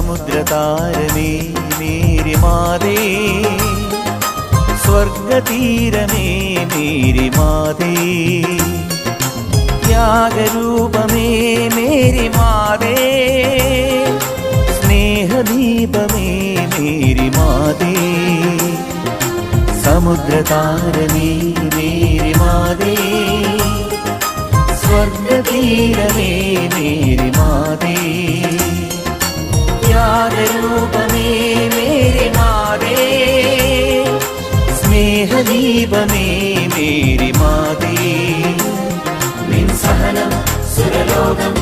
സമുദ്രതാരമേ Mary മാതേ, സ്വർഗതീരമേ Mary മാതേ, ത്യാഗരൂപമേ Mary മാതേ, സ്നേഹദീപമേ Mary മാതേ, സമുദ്രതാരമേ Mary മാതേ, സ്വർഗതീരമേ Mary മാതേ, ത്യാഗരൂപമേ Mary മാതേ, സ്നേഹദീപമേ Mary മാതേ, നിൻ സഹനം സുരലോകം